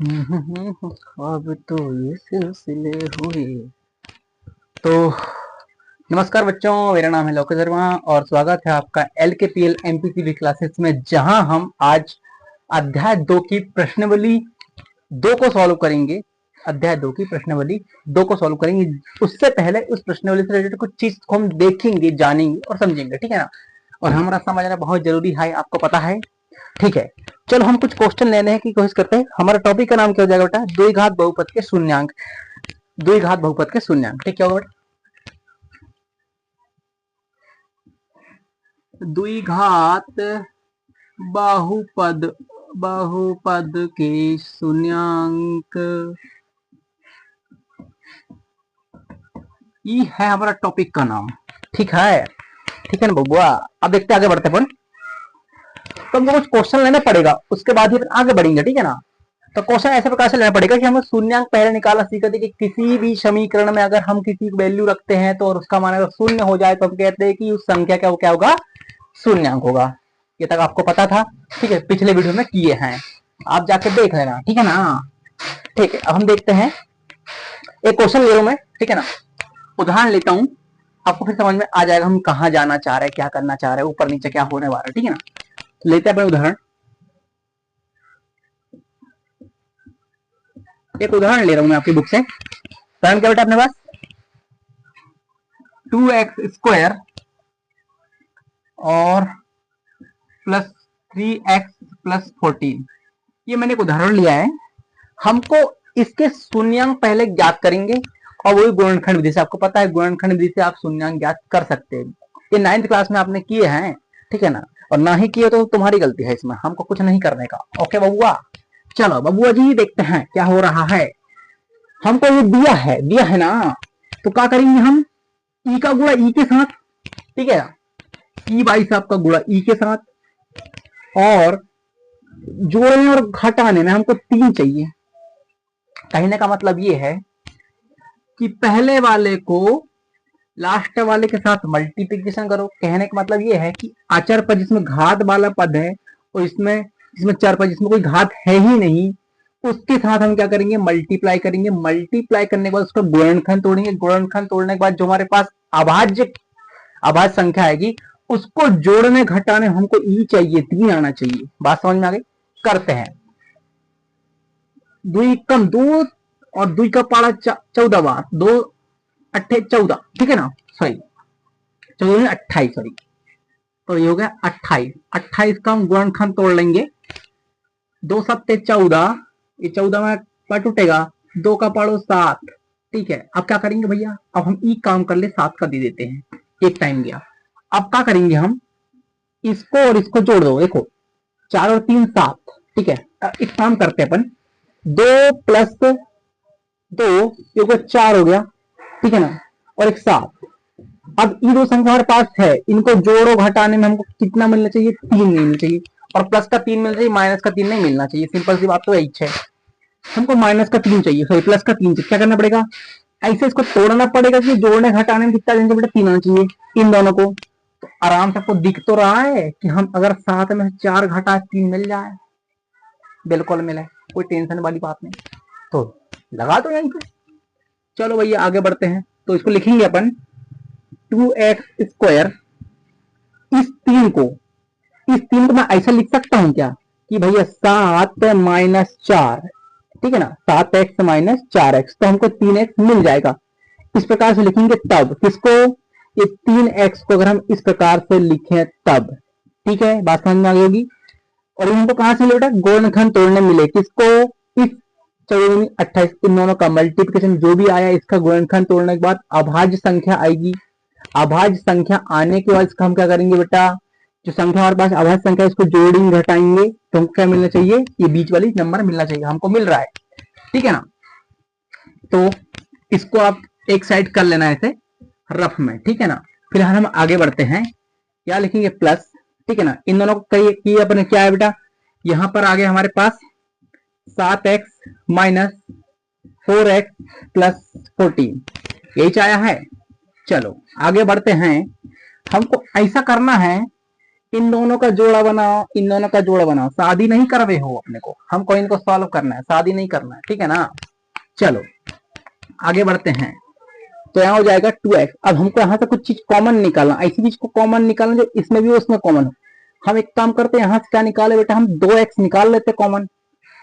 अब तो ये सिलसिले हुए। तो नमस्कार बच्चों, मेरा नाम है लोकेश वर्मा और स्वागत है आपका LKPL MPCB क्लासेस में, जहां हम आज अध्याय 2 की प्रश्नावली 2 को सॉल्व करेंगे। अध्याय 2 की प्रश्नावली 2 को सॉल्व करेंगे। उससे पहले उस प्रश्नावली से रिलेटेड कुछ चीज को हम देखेंगे, जानेंगे और समझेंगे, ठीक है ना। और हमारा समझना बहुत जरूरी है, आपको पता है, ठीक है। चलो हम कुछ क्वेश्चन लेने की कोशिश करते हैं। हमारा टॉपिक का नाम क्या हो जाएगा बेटा? द्विघात बहुपद के शून्यांक। द्विघात बहुपद के शून्यांक, ठीक है बेटा? द्विघात बहुपद बहुपद के शून्यांक, ये है हमारा टॉपिक का नाम, ठीक है? ठीक है ना बबुआ। अब देखते आगे बढ़ते अपन। तो हमको कुछ क्वेश्चन लेना पड़ेगा, उसके बाद ही आगे बढ़ेंगे, ठीक है ना। तो क्वेश्चन ऐसे प्रकार से लेना पड़ेगा कि हमें शून्यांक पहले निकालना सीखा था कि किसी भी समीकरण में अगर हम किसी वैल्यू रखते हैं तो और उसका मान अगर शून्य हो जाए तो हम कहते हैं कि उस संख्या का क्या होगा? शून्यांक होगा। ये तक आपको पता था, ठीक है? पिछले वीडियो में किए हैं, आप जाके देख लेना, ठीक है ना। ठीक है, अब हम देखते हैं। एक क्वेश्चन ले रहा हूं मैं, ठीक है ना। उदाहरण लेता हूं, आपको फिर समझ में आ जाएगा हम कहाँ जाना चाह रहे हैं, क्या करना चाह रहे हैं, ऊपर नीचे क्या होने वाला है, ठीक है ना। लेते हैं अपने उदाहरण। एक उदाहरण ले रहा हूं मैं आपकी बुक से। उदाहरण क्या बेटा अपने पास? 2x² और प्लस 3x+14, ये मैंने एक उदाहरण लिया है। हमको इसके शून्यांक पहले ज्ञात करेंगे और वही गुणनखंड विधि से, आपको पता है गुणनखंड विधि से आप शून्यांक ज्ञात कर सकते हैं। ये 9th क्लास में आपने किए हैं, ठीक है ना। और ना ही किए तो तुम्हारी गलती है, इसमें हमको कुछ नहीं करने का। ओके बबुआ, चलो बबुआ जी देखते हैं क्या हो रहा है। हमको ये दिया है ना, तो क्या करेंगे हम? ई का गुणा ई के साथ, ठीक है। ई भाई साहब का गुणा ई के साथ, और जोड़ने और घटाने में हमको 3 चाहिए। कहने का मतलब ये है कि पहले वाले को लास्ट वाले के साथ मल्टीप्लीकेशन करो। कहने का मतलब ये है कि अचर पद जिसमें घात वाला पद है और इसमें चर पद जिसमें कोई घात है ही नहीं, उसके साथ हम क्या करेंगे? मल्टीप्लाई करेंगे। मल्टीप्लाई करने के बाद उसका गुणनखंड तोड़ेंगे। गुणनखंड तोड़ने के बाद जो हमारे पास अभाज्य संख्या आएगी, उसको जोड़ने घटाने हमको ई चाहिए, 3 आना चाहिए। बात समझ में आ गई? करते हैं। 2 कम 2 और 2 का पारा 14 बार, 2 अट्ठे 14, ठीक है ना। Sorry 14 28, sorry. तो ये हो गया 28। 28 का हम गुणनखंड तोड़ लेंगे। 2 सत्ते 14, ये 14 में टूटेगा, 2 का पाड़ो 7, ठीक है। अब क्या करेंगे भैया? अब हम ई काम कर ले, 7 का दे देते हैं, एक टाइम गया। अब क्या करेंगे हम? इसको और इसको जोड़ दो, देखो 4 और 3 7, ठीक है। एक काम करते हैं अपन, 2+2 ये 4 हो गया, ठीक है ना, और एक 7। अब ये दो संख्या हमारे पास है, इनको जोड़ो घटाने में हमको कितना मिलना चाहिए? 3 मिलना चाहिए। और प्लस का 3 मिलना चाहिए, माइनस का 3 नहीं मिलना चाहिए। सिंपल सी बात तो यही है, हमको माइनस का 3 चाहिए, सॉरी प्लस का 3 चाहिए। क्या करना पड़ेगा? ऐसे इसको तोड़ना पड़ेगा कि जोड़ने घटाने में कितना देंगे बेटा? 3 आना चाहिए इन दोनों को। तो आराम से आपको दिख तो रहा है कि हम अगर 7 में 4 घटा 3 मिल जाए, बिल्कुल मिले, कोई टेंशन वाली बात नहीं। तो लगा दो यहीं पे। चलो भैया आगे बढ़ते हैं। तो इसको लिखेंगे अपन 2x²। इस तीन को मैं ऐसा लिख सकता हूं क्या कि भैया 7-4, ठीक है ना, 7x-4x, तो हमको 3x मिल जाएगा। इस प्रकार से लिखेंगे तब। किसको? ये 3x को अगर हम इस प्रकार से लिखें तब, ठीक है, बात समझ में आ गई होगी। और इनको कहां से मिले बेटा? गुणनखंड तोड़ने मिले। किसको? इस 14-28, इन दोनों का मल्टीप्लिकेशन जो भी आया, इसका गुणनखंड तोड़ने के बाद अभाज्य संख्या आएगी। अभाज्य संख्या आने के बाद इसका हम क्या करेंगे बेटा? जो संख्या हमारे पास अभाज्य संख्या, इसको जोड़ेंगे घटाएंगे तो हमको क्या मिलना चाहिए? ये बीच वाली नंबर मिलना चाहिए, हमको मिल रहा है, ठीक है ना। तो इसको आप एक साइड कर लेना ऐसे रफ में, ठीक है ना। फिलहाल हम आगे बढ़ते हैं। क्या लिखेंगे? प्लस, ठीक है ना। इन दोनों को कही अपने क्या है बेटा? यहां पर आगे हमारे पास 7x-4x+14, यही आया है। चलो आगे बढ़ते हैं। हमको ऐसा करना है इन दोनों का जोड़ा बनाओ, इन दोनों का जोड़ा बनाओ। शादी नहीं कर रहे हो अपने को, हमको इनको सॉल्व करना है, शादी नहीं करना है, ठीक है ना। चलो आगे बढ़ते हैं। तो यहाँ हो जाएगा 2x। अब हमको यहाँ से कुछ चीज कॉमन निकालना, ऐसी चीज को कॉमन निकालना जो इसमें भी हो उसमें कॉमन हो। हम एक काम करते हैं, यहाँ से क्या निकाले बेटा, हम 2x निकाल लेते कॉमन।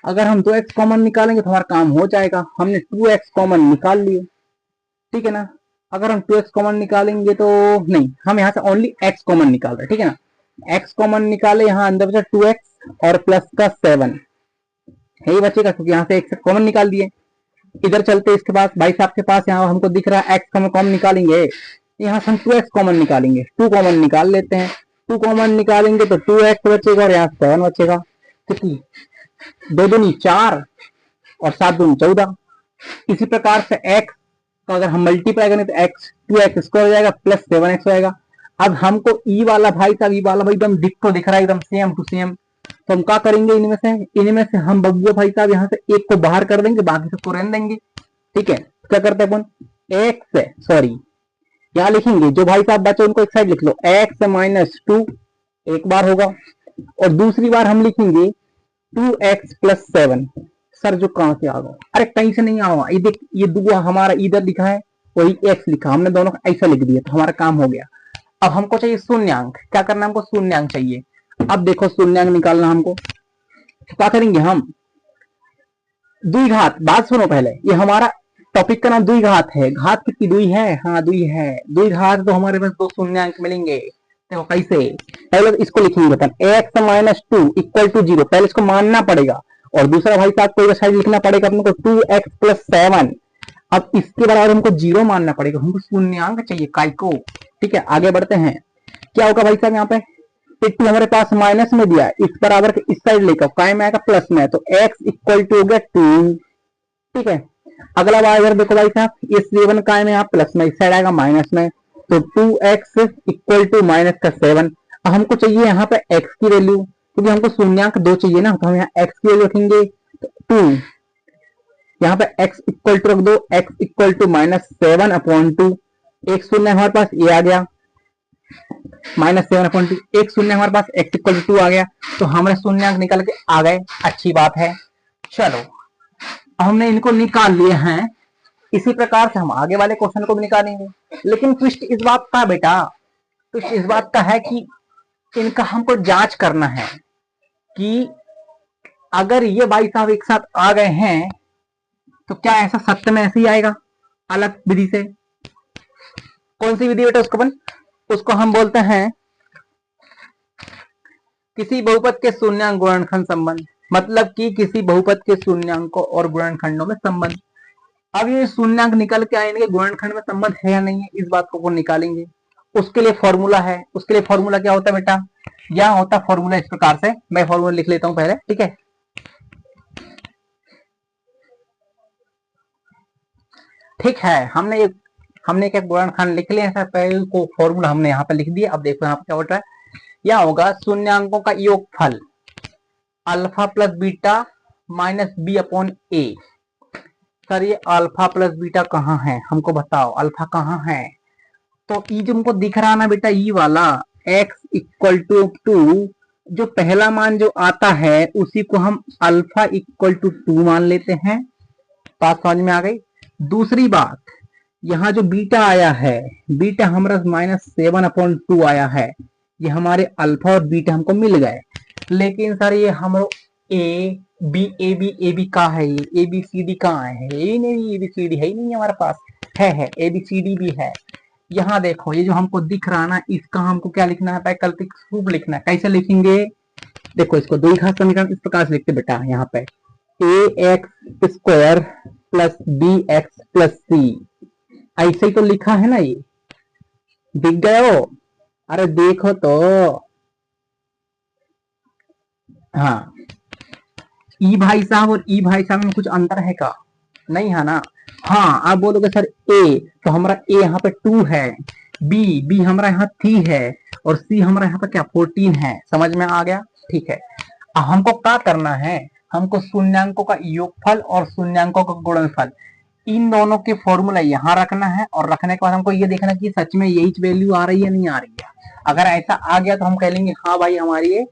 अगर हम 2x कॉमन निकालेंगे तो हमारा काम हो जाएगा। हमने 2x कॉमन निकाल लिए, ठीक है ना। अगर हम 2x कॉमन निकालेंगे तो नहीं, हम यहाँ से ओनली x कॉमन निकाल रहे हैं, ठीक है ना। x कॉमन निकाले, यहाँ अंदर बचा 2x और प्लस का 7, यही बचेगा क्योंकि यहाँ से x कॉमन निकाल दिए। इधर चलते इसके पास, भाई साहब के पास, यहाँ हमको दिख रहा है x कॉमन कॉमन निकालेंगे, यहाँ से हम 2x कॉमन निकालेंगे, 2 कॉमन निकाल लेते हैं। 2 कॉमन निकालेंगे तो 2x बचेगा और यहाँ 7 बचेगा। कितनी, 2 दूनी 4 और 7 दूनी 14। इसी प्रकार से x तो अगर हम मल्टीप्लाई करें तो x 2x स्क्वायर हो जाएगा प्लस 7x हो जाएगा। अब हमको ई वाला भाई साहब, ई वाला भाई एकदम डिक्टो दिख रहा है, एकदम सेम टू सेम। तो हम क्या करेंगे, इनमें से हम बबुआ भाई साहब यहाँ से एक को बाहर कर देंगे, बाकी सबको रहने देंगे, ठीक है। क्या करते हैं अपन, x सॉरी यहाँ लिखेंगे, जो भाई साहब बचे उनको एक साइड लिख लो, x माइनस 2 एक बार होगा, और दूसरी बार हम लिखेंगे 2x प्लस 7। सर जो कहां से आ गया, अरे कहीं से नहीं आवा, ये देख, ये दुआ हमारा इधर लिखा है, वही x लिखा, हमने दोनों ऐसा लिख दिया तो हमारा काम हो गया। अब हमको चाहिए शून्यांक, क्या करना हमको, शून्यांक चाहिए। अब देखो शून्यांक निकालना हमको, तो क्या करेंगे हम, द्विघात, बात सुनो पहले, ये हमारा टॉपिक का नाम द्विघात है। घात कितनी, दुई है, हाँ दुई है, द्विघात तो हमारे पास 2 शून्यांक मिलेंगे। देखो कैसे, पहले तो इसको लिखेंगे बता, x माइनस 2 इक्वल टू 0, पहले इसको मानना पड़ेगा, और दूसरा भाई साहब कोई साइड लिखना पड़ेगा अपने को 2x प्लस 7। अब इसके बराबर हमको 0 मानना पड़ेगा, हमको शून्यांक चाहिए काय को, ठीक है। आगे बढ़ते हैं, क्या होगा भाई साहब, यहाँ पे 2 हमारे पास माइनस में दिया है, इस बराबर के इस साइड लेकर काय में आएगा प्लस में, तो x इक्वल टू हो गया 2, ठीक है। अगला बार इधर देखो भाई साहब, ये 7 काय में, यहाँ प्लस में, इस साइड आएगा माइनस में, तो 2x इक्वल टू माइनस का 7। अब हमको चाहिए यहाँ पे x की वैल्यू, क्योंकि हमको शून्यांक 2 चाहिए ना, तो हम यहाँ x की वैल्यू रखेंगे 2, यहाँ पे x इक्वल टू रख दो, x equal to minus 7 upon 2, एक शून्य हमारे पास ये आ गया, माइनस 7 अपॉन 2, एक शून्य हमारे पास x इक्वल टू 2 आ गया, तो हमारे शून्यांक निकल के आ गए, अच्छी बात है। चलो हमने इनको निकाल लिए हैं, इसी प्रकार से हम आगे वाले क्वेश्चन को भी निकालेंगे। लेकिन ट्विस्ट इस बात का बेटा, ट्विस्ट इस बात का है कि इनका हमको जांच करना है कि अगर ये भाई साहब एक साथ आ गए हैं तो क्या ऐसा सत्य में ऐसे ही आएगा, अलग विधि से। कौन सी विधि बेटा, उसको हम बोलते हैं किसी बहुपद के शून्यांक गुणनखंड संबंध, मतलब कि किसी बहुपद के शून्यांकों और गुणनखंडों में संबंध। अब ये शून्यांक निकल के आएंगे, गुणनखंड में संबंध है या नहीं है, इस बात को निकालेंगे। उसके लिए फॉर्मूला है, उसके लिए फॉर्मूला क्या होता है बेटा, यहाँ होता है फॉर्मूला इस प्रकार से, मैं फॉर्मूला लिख लेता हूं पहले, ठीक है। ठीक है, हमने एक गुणनखंड लिख लिया है, पहले को फॉर्मूला हमने यहाँ पे लिख दिया। अब देखो यहाँ पे क्या होता है, यह होगा शून्यांकों का योगफल alpha plus beta minus b upon a. Sir ये अल्फा प्लस बीटा कहाँ है, हमको बताओ, अल्फा कहाँ है। तो ये जो हमको दिख रहा ना बेटा, ये वाला x इक्वल टू 2, जो पहला मान जो आता है उसी को हम अल्फा इक्वल टू 2 मान लेते हैं। बात समझ में आ गई। दूसरी बात, यहाँ जो बीटा आया है, बीटा हमारा माइनस 7 अपॉन 2 आया है, ये हमारे अल्फा और बीटा हमको मिल गए। लेकिन सर ये हमारे ए बी कहाँ है, ये ए बी सी डी कहाँ है, ये नहीं, ए बी सी डी है ही नहीं हमारे पास, है ए बी सी डी भी है। यहाँ देखो, ये जो हमको दिख रहा ना, इसका हमको क्या लिखना है, वैकल्पिक रूप लिखना है। कैसे लिखेंगे, देखो इसको द्विघात समीकरण इस प्रकार से लिखते बेटा, यहाँ पे a x square plus b x plus c, ऐसे ही तो लिखा है ना, ये दिख गए हो, अरे देखो तो, हाँ ई भाई साहब और ई भाई साहब में कुछ अंतर है का, नहीं है ना। हाँ आप बोलोगे सर ए, तो हमारा ए यहाँ पे 2 है, बी हमारा यहाँ 3 है, और सी हमारा यहाँ पे क्या 14 है। समझ में आ गया, ठीक है। अब हमको क्या करना है, हमको शून्यांकों का योगफल और शून्यांकों का गुणनफल, इन दोनों के फॉर्मूला यहाँ रखना है और रखने के बाद हमको ये देखना कि सच में यही वैल्यू आ रही है नहीं आ रही है। अगर ऐसा आ गया तो हम कह लेंगे हाँ भाई हमारी ये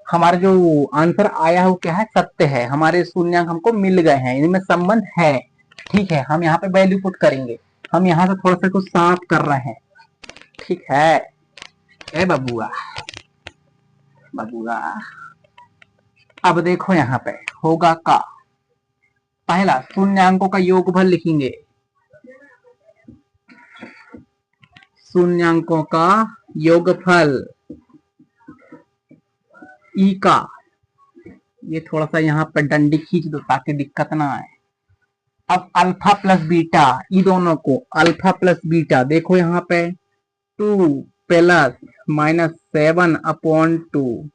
हमारा जो आंसर आया है वो क्या है, सत्य है, हमारे शून्यांक हमको मिल गए हैं, इनमें संबंध है। ठीक है, हम यहाँ पे वैल्यू पुट करेंगे। हम यहाँ से थोड़ा सा कुछ साफ कर रहे हैं। ठीक है ए बबुआ बबुआ। अब देखो यहाँ पे होगा का पहला शून्यांकों का योगफल लिखेंगे, शून्यांकों का योगफल ई का, ये थोड़ा सा यहाँ पे डंडी खींच दो ताकि दिक्कत ना आए। अब अल्फा प्लस बीटा, ई दोनों को अल्फा प्लस बीटा देखो यहाँ पे 2 प्लस -7/2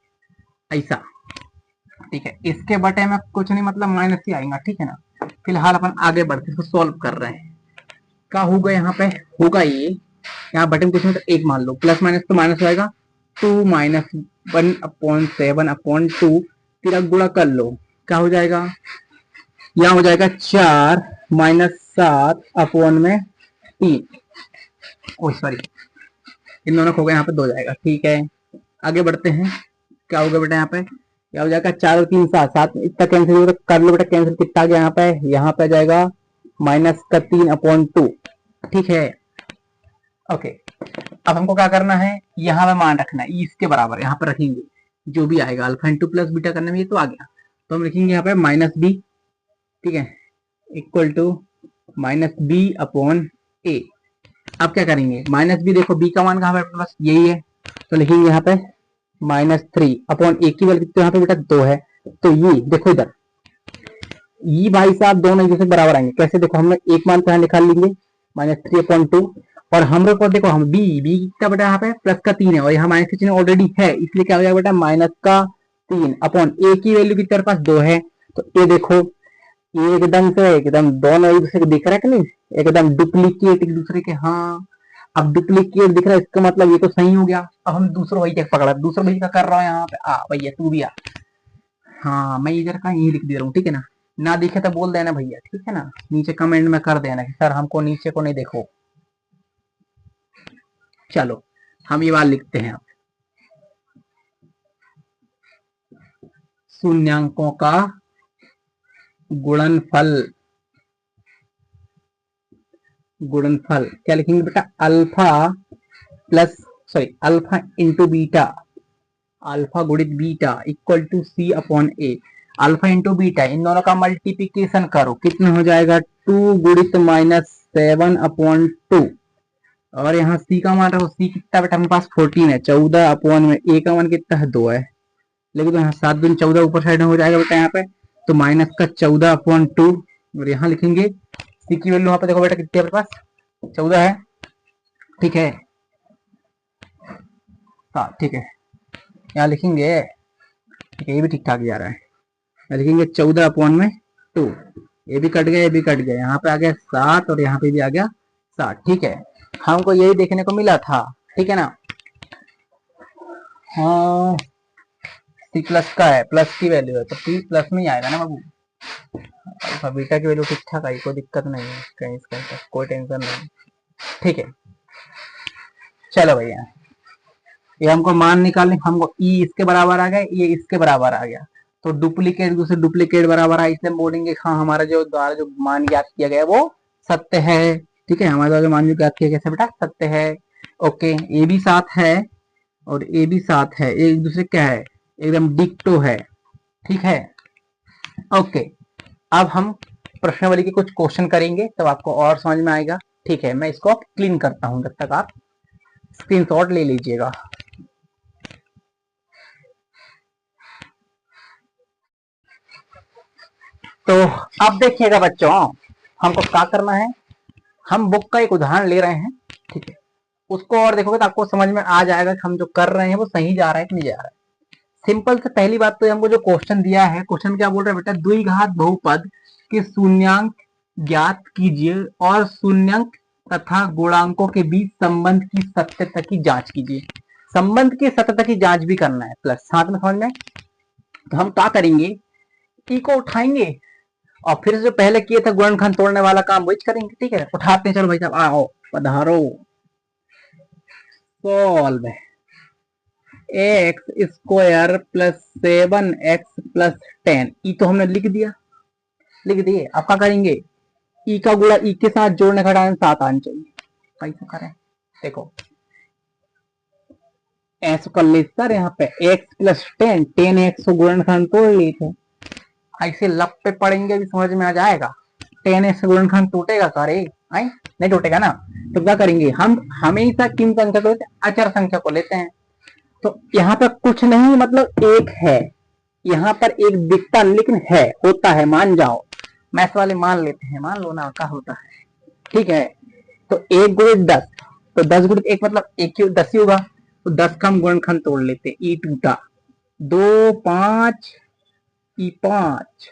ऐसा। ठीक है, इसके बटे में कुछ नहीं मतलब माइनस ही आएगा। ठीक है ना, फिलहाल अपन आगे बढ़ते इसको सॉल्व कर रहे हैं। क्या होगा यहाँ पे, होगा ये यहाँ बटे में कुछ नहीं तो एक मान लो, प्लस माइनस तो माइनस होगा, 2 - 1/7/2 फिर गुणा कर लो, क्या हो जाएगा, यहाँ हो जाएगा 4 - 7/3। ओह सॉरी, इन दोनों को यहाँ पे 2 जाएगा। ठीक है, आगे बढ़ते हैं। क्या होगा बेटा यहाँ पे, क्या हो जाएगा 4 और 3 7, 7 इतना कैंसिल होगा, कर लो बेटा कैंसिल, कितना आ गया यहाँ पे आ जाएगा -3/2। ठीक है ओके। अब हमको क्या करना है, यहाँ पे मान रखना है, इसके बराबर यहाँ पे रखेंगे, जो भी आएगा अल्फा इंटू प्लस बीटा करने में ये तो आ गया, तो हम लिखेंगे यहाँ पे -b। ठीक है, इक्वल टू -b/a। अब क्या करेंगे, -b देखो b का मान कहाँ पे बस यही है, तो लिखेंगे यहाँ पे -3/a की वैल्यू तो यहाँ पे बेटा 2 है, तो ये देखो इधर ये भाई साहब दोनों एक दूसरे के बराबर आएंगे। कैसे, देखो हमने एक मान तो यहाँ निकाल लेंगे -3/2, और हम लोग को देखो हम b का बेटा यहाँ पे प्लस का 3 है और यहाँ माइनस का चिन्ह ऑलरेडी है, इसलिए क्या हो जाएगा बेटा -3/a की वैल्यू की तरफ पास 2 है, तो ये देखो ये एकदम से एकदम दोनों एक दूसरे को दिख रहा है कि नहीं, एकदम डुप्लीकेट एक दूसरे के। हाँ, अब डुप्लीकेट दिख रहा है इसका मतलब ये तो सही हो गया। अब हम दूसरा वही पकड़ा, दूसरा वही का कर रहा हूँ यहाँ पे, आ भैया तू भी आ। हाँ, मैं इधर का यही लिख दे रहा हूँ। ठीक है ना दिखे तो बोल देना भैया, ठीक है ना, नीचे कमेंट में कर देना कि सर हमको नीचे को नहीं देखो। चलो हम ये बात लिखते हैं, शून्यांकों का गुणनफल क्या लिखेंगे बेटा, अल्फा इंटू बीटा, अल्फा गुणित beta equal to c/a। Alpha into beta इन दोनों का मल्टीप्लीकेशन करो, कितना हो जाएगा 2 गुणित -7/2, और यहाँ c का मान रखो, c कितना बेटा हमारे पास 14 है, 14/a का मान कितना है 2 है, लेकिन तो यहाँ 7 दूनी 14 ऊपर साइड में हो जाएगा बेटा यहाँ पे, तो माइनस का 14/2, और यहाँ लिखेंगे c की वैल्यू, यहाँ पे देखो बेटा कितनी है अपने पास 14 है। ठीक है, हाँ ठीक है, यहाँ लिखेंगे, ठीक है ये भी ठीक ठाक जा रहा है, लिखेंगे 14/2, ये भी कट गया ये भी कट गया, यहाँ पे आ गया 7 और यहाँ पे भी आ गया 7। ठीक है, हमको यही देखने को मिला था। ठीक है ना, हाँ सी प्लस का है, प्लस की वैल्यू है तो सी प्लस में ही आएगा ना बाबू। अल्फा बीटा की वैल्यू ठीक ठाक आई, कोई दिक्कत नहीं है कहीं इसका, कोई टेंशन नहीं। ठीक है, चलो भैया ये हमको मान निकालने, हमको ई इसके बराबर आ गया, ये इसके बराबर आ गया, तो डुप्लीकेट दूसरे डुप्लीकेट बराबर है, इसलिए बोलेंगे हाँ हमारा जो द्वारा जो मान ज्ञात किया गया वो सत्य है। ठीक है, हमारे द्वारा जो मान जो ज्ञात किया गया बेटा सत्य है। ओके, ए भी साथ है और ए भी साथ है, एक दूसरे क्या है एकदम डिक्टो है। ठीक है ओके, अब हम प्रश्नावली के कुछ क्वेश्चन करेंगे तब आपको और समझ में आएगा। ठीक है, मैं इसको क्लीन करता हूं, जब तक आप स्क्रीनशॉट ले लीजिएगा। तो अब देखिएगा बच्चों, हमको क्या करना है, हम बुक का एक उदाहरण ले रहे हैं। ठीक है, उसको और देखोगे तो आपको समझ में आ जाएगा कि हम जो कर रहे हैं वो सही जा रहा है कि नहीं जा रहा है। सिंपल से पहली बात तो हमको जो क्वेश्चन दिया है, क्वेश्चन क्या बोल रहा है बेटा, द्विघात बहुपद के शून्यांक ज्ञात कीजिए और शून्यांक तथा गुणांकों के बीच संबंध की सत्यता की जांच कीजिए। संबंध की सत्यता की जांच भी करना है प्लस साथ में, समझ में। तो हम क्या करेंगे, ई को उठाएंगे और फिर जो पहले किए थे गुणनखंड तोड़ने वाला काम वही करेंगे। ठीक है, उठाते हैं, चलो भाई साहब आओ पधारो। Solve x square plus 7x+10, ई तो हमने लिख दिया, लिख दिए। अब क्या करेंगे, ई का गुणा ई के साथ जोड़ने घटाने 7 आने चाहिए। कैसे करें, देखो ऐसा कर ली सर, यहाँ पे x+10, 10x को गुणनखंड तोड़ ली थे, ऐसे लब पे पढ़ेंगे भी समझ में आ जाएगा। 10x गुणनखंड टूटेगा सारे, आई नहीं टूटेगा ना। तो क्या करेंगे, हम हमेशा किन संख्या को लेते हैं, अचर संख्या को लेते हैं। तो यहाँ पर कुछ नहीं, मतलब एक है, यहाँ पर एक दिखता लेकिन है, होता है, मान जाओ, मैथ वाले मान लेते हैं, मान लो ना, क्या होता है। ठीक है, तो 1 गुणित 10, तो 10 गुणित 1 मतलब 1 10 ही होगा। तो 10 का हम गुणनखंड तोड़ लेते, ई टूटा, 2 5 ई 5,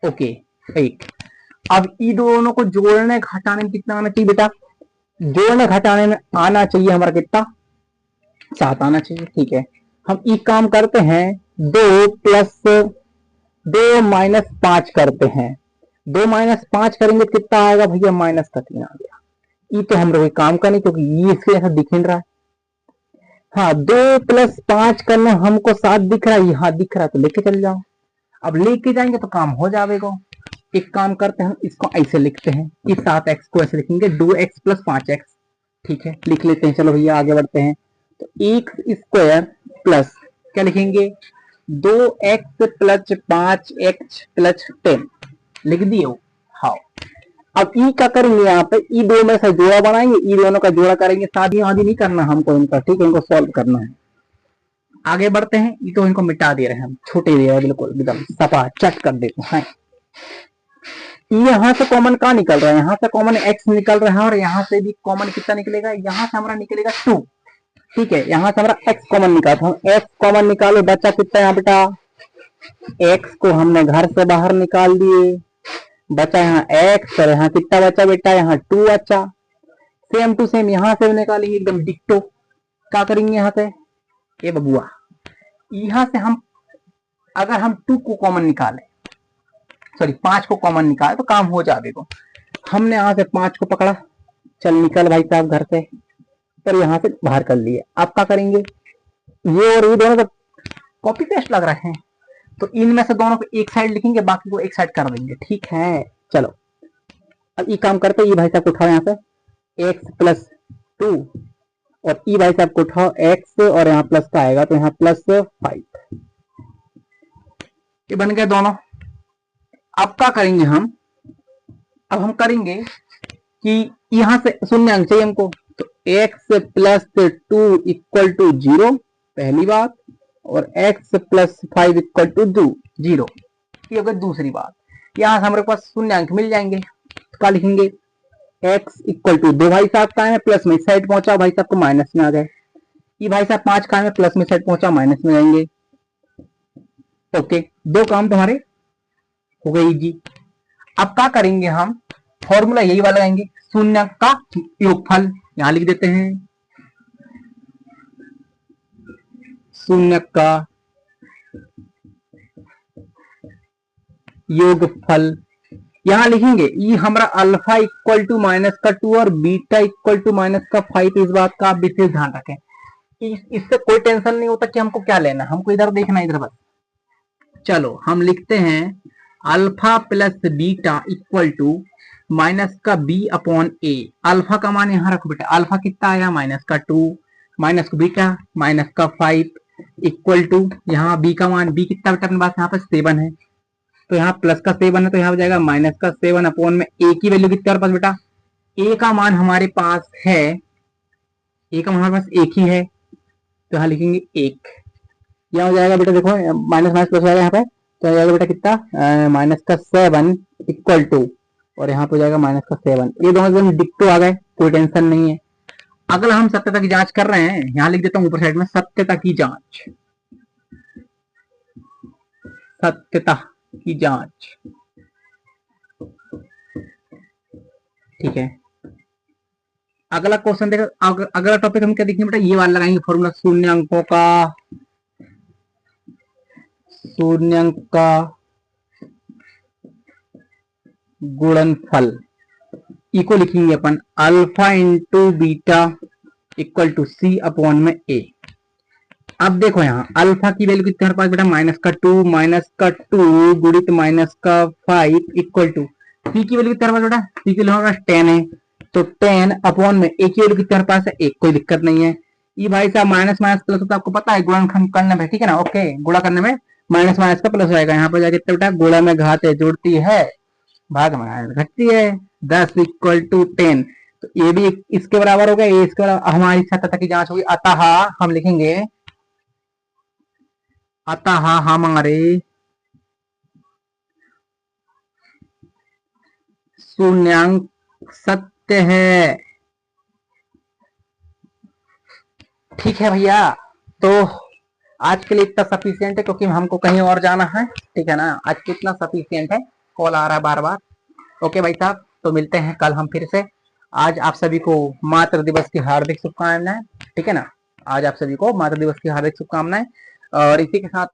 ओके 1। अब ई दोनों को जोड़ने घटाने में कितना आना चाहिए बेटा, जोड़ने घटाने में आना चाहिए हमारा कितना, 7 आना चाहिए। ठीक है, हम ई काम करते हैं, 2 प्लस 2 माइनस 5 करते हैं, 2 माइनस 5 करेंगे तो कितना आएगा भैया, -3 आ गया। ई तो हम लोग काम का नहीं, क्योंकि ये इसके जैसा दिख नहीं रहा है। हाँ, 2 प्लस 5 करना हमको 7 दिख रहा है, यहाँ दिख रहा है, तो लेके चल जाओ। अब लेके जाएंगे तो काम हो जाएगा। एक काम करते हैं, हम इसको ऐसे लिखते हैं, इस 7x को ऐसे लिखेंगे, 2x प्लस 5x। ठीक है, लिख लेते हैं, चलो भैया आगे बढ़ते हैं। तो एक्स स्क्वायर प्लस क्या लिखेंगे, 2x प्लस 5x+10 लिख दिए। हाँ, अब ई का करेंगे, यहाँ पे ई दो में से जोड़ा बनाएंगे, ई दोनों का जोड़ा करेंगे, शादी आदि नहीं करना हमको इनका। ठीक है, इनको सॉल्व करना है। आगे बढ़ते हैं, ई तो इनको मिटा दे रहे हैं हम, छोटे दे रहे हैं बिल्कुल एकदम सपा चट कर देते हैं। यहाँ से कॉमन कहाँ निकल रहा है, यहाँ से कॉमन x निकल रहा है, और यहाँ से भी कॉमन कितना निकलेगा, यहाँ से हमारा निकलेगा 2। ठीक है, यहाँ से हमारा x कॉमन निकालता हूँ, x कॉमन निकालो, बचा कितना यहाँ बेटा, x को हमने घर से बाहर निकाल दिए, बचा यहाँ x, और यहाँ कितना बचा बेटा, यहाँ 2 बचा। सेम टू सेम यहाँ से निकालेंगे, एकदम डिक्टो। क्या करेंगे यहाँ से, ये बबुआ, यहाँ से हम अगर हम 2 को कॉमन निकालें, सॉरी 5 को कॉमन निकाले तो काम हो जाएगा। हमने यहाँ से 5 को पकड़ा, चल निकल भाई साहब घर से, पर यहाँ से बाहर कर लिए। आप क्या करेंगे, ये और ये दोनों तो कॉपी पेस्ट लग रहे हैं, तो इनमें से दोनों को एक साइड लिखेंगे, बाकी को एक साइड कर देंगे। ठीक है, चलो अब ये काम करते, ये भाई साहब को उठाओ यहाँ से, x+2, और ई भाई साहब को उठाओ x, और यहाँ प्लस का आएगा तो यहाँ +5। ये बन गए दोनों। अब क्या करेंगे हम, अब हम करेंगे कि यहां से शून्यांक चाहिए हमको, तो x+2 = 0 पहली बात, और x+5 = 0, ये हो गई दूसरी बात। यहां से हमारे पास शून्यांक मिल जाएंगे, तो क्या लिखेंगे, x = 2 भाई साहब का है, प्लस में साइड पहुंचा, भाई साहब को माइनस में आ गए। ये भाई साहब 5 का है, प्लस में साइड पहुंचा, माइनस में जाएंगे। ओके, दो काम तुम्हारे हो गई जी। अब क्या करेंगे हम, फॉर्मूला यही वाला लगाएंगे, शून्य का योगफल, यहां लिख देते हैं, शून्य का योगफल यहां लिखेंगे। ये हमारा अल्फा इक्वल टू -2 और बीटा इक्वल टू -5, इस बात का आप विशेष ध्यान रखें। इससे कोई टेंशन नहीं होता कि हमको क्या लेना, हमको इधर देखना, इधर बस। चलो हम लिखते हैं alpha plus beta equal to -b/a। Alpha का मान यहाँ रखो बेटा, अल्फा कितना आएगा, -2, बीटा -5 इक्वल टू, यहाँ b का मान, b कितना बेटा अपने पास यहाँ पर 7 है, तो यहाँ प्लस का 7 है, तो यहाँ हो जाएगा -7 में a की वैल्यू कितनी पास बेटा, a का मान हमारे पास है, a का मान हमारे पास 1 ही है, तो यहाँ लिखेंगे 1। यहाँ हो जाएगा बेटा, देखो माइनस माइनस प्लस हो जाएगा यहाँ पे, तो हो जाएगा बेटा कितना, -7 इक्वल टू, और यहाँ पे हो जाएगा -7। ये दोनों एकदम डिक्टो आ गए, कोई टेंशन नहीं है। अगला हम सत्यता की जांच कर रहे हैं, यहाँ लिख देता हूँ ऊपर साइड में, सत्यता की जांच, सत्यता की जांच। ठीक है, अगला क्वेश्चन देखो, अगला टॉपिक हम क्या देखेंगे बेटा, ये वाला लगाएंगे फॉर्मूला, शून्यांकों का गुणनफल को लिखेंगे अपन alpha into beta equal to c upon में ए। अब देखो यहाँ अल्फा की वैल्यू कितने हमारे पास बेटा -2 गुणित -5 इक्वल टू सी की वैल्यू कितने हमारे पास बेटा, सी की वैल्यू हमारे पास 10 है, तो 10 अपॉन में ए की वैल्यू कितने हमारे पास है 1, कोई दिक्कत नहीं है। ये भाई साहब माइनस माइनस प्लस होता है, आपको पता है गुणनखंड करने में, ठीक है ना, ओके, गुणा करने में माइनस माइनस का प्लस आएगा, यहाँ पर जाके बेटा गुणा में घात है जुड़ती है, भाग में घटती है, 10 इक्वल टू 10, तो ये भी इसके बराबर हो गया, ये इसके बराबर, हमारी सत्यता की जांच होगी, अतः हम लिखेंगे, अतः हमारे शून्यांक सत्य है। ठीक है भैया, तो आज के लिए इतना सफिशियंट है, क्योंकि हमको कहीं और जाना है, ठीक है ना, आज के इतना सफिशियंट है, कॉल आ रहा है बार बार। ओके भाई साहब, तो मिलते हैं कल हम फिर से। आज आप सभी को मातृ दिवस की हार्दिक शुभकामनाएं, ठीक है ना, आज आप सभी को मातृ दिवस की हार्दिक शुभकामनाएं, और इसी के साथ